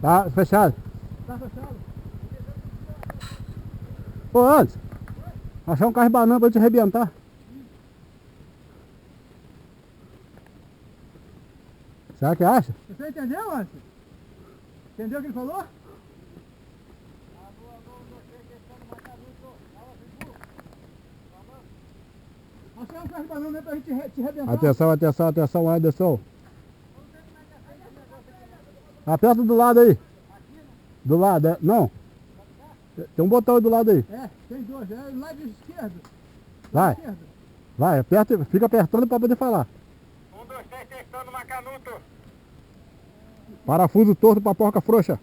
Tá fechado. Tá fechado. Ô, Anderson, achar um carro de banana pra te arrebentar. Será que acha? Você entendeu, Anderson? Entendeu o que ele falou? Achar um carro de banana pra gente te arrebentar. Atenção, atenção, atenção, Anderson. Aperta do lado aí. Do lado, é? Não. Tem um botão aí do lado aí. É, tem dois. É do lado esquerdo. Vai. Esquerdo. Vai, aperta, fica apertando pra poder falar. 1, 2, 3, testando Macanuto. Parafuso torto pra porca frouxa.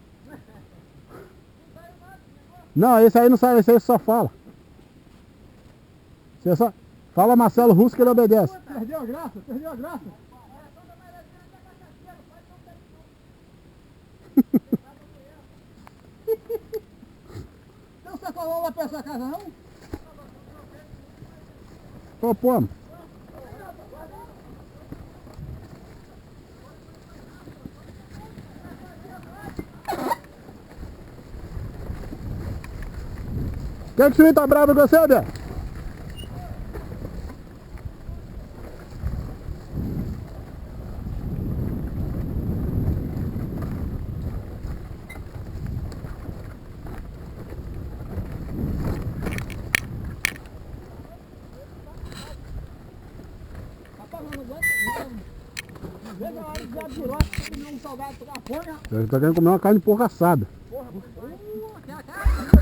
Não, esse aí não sai, esse aí só fala. Você só fala Marcelo Russo que ele obedece. Perdeu a graça, perdeu a graça. Então você falou lá pra essa casa não? Ô, pô. Quem que o senhor tá bravo com você, Bé? Rapaz, não veja a hora de viado de roça pra comer um salgado pra fome, rapaz. Ele tá querendo comer uma carne de porco assada. Porra, aquela cara,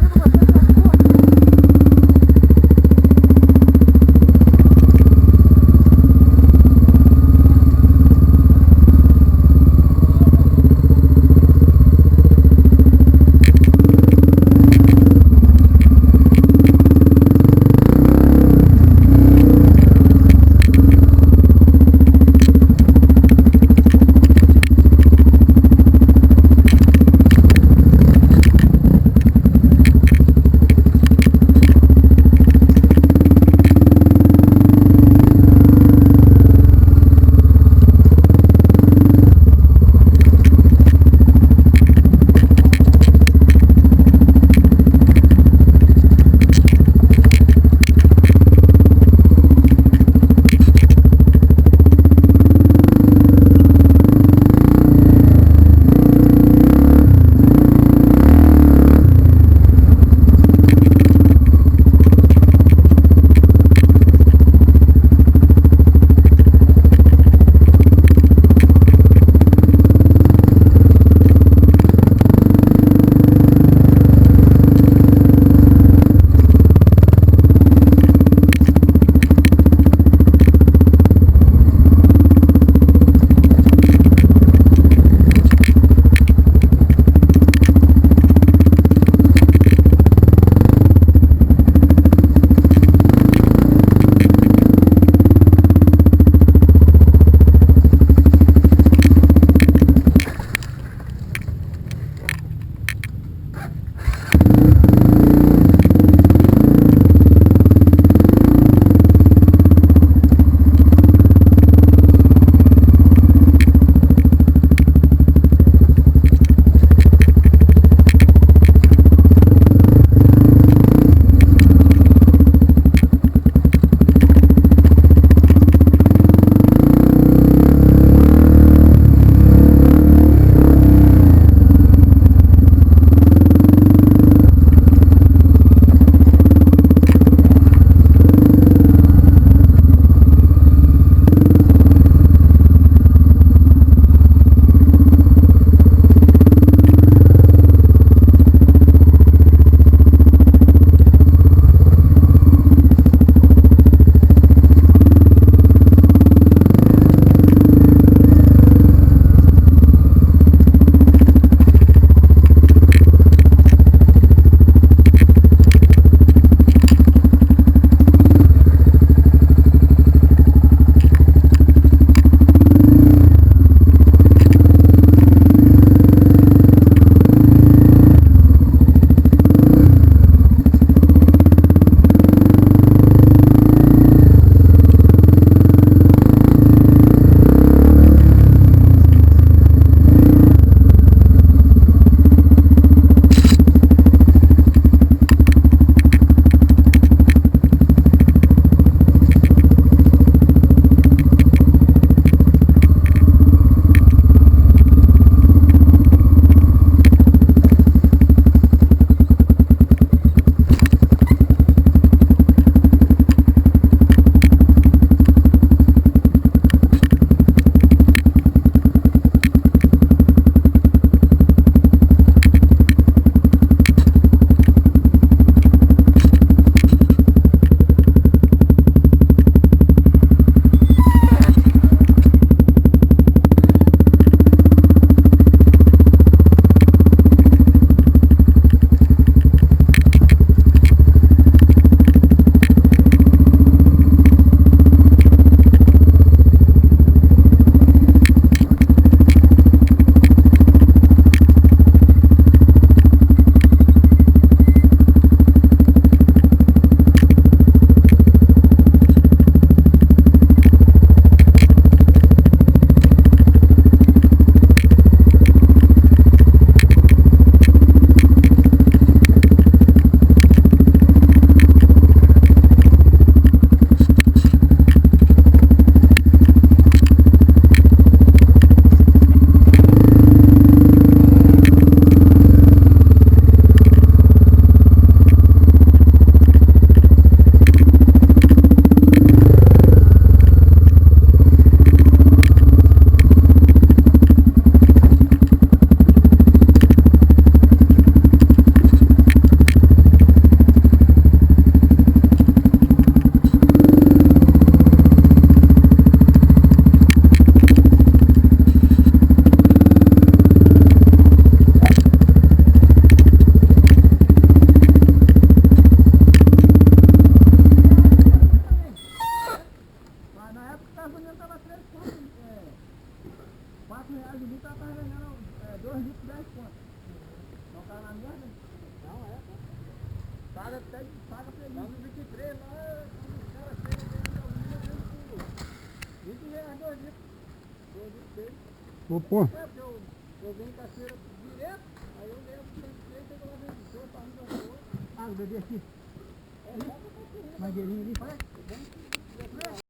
2 litros 10 conto. Não tá na merda? Não, é. Paga até, paga feliz. Lá no 23, lá, quando os caras chegam dentro da linha, eu vendo por 20 reais 2 litros. 2 litros dele. Vou pôr. É, porque eu venho em cachoeira direto, aí eu levo 33, chego lá dentro do seu, tá indo ao outro. Ah, o bebê aqui. É, leva pra cachoeira. Mangueirinho ali. Vai, vem.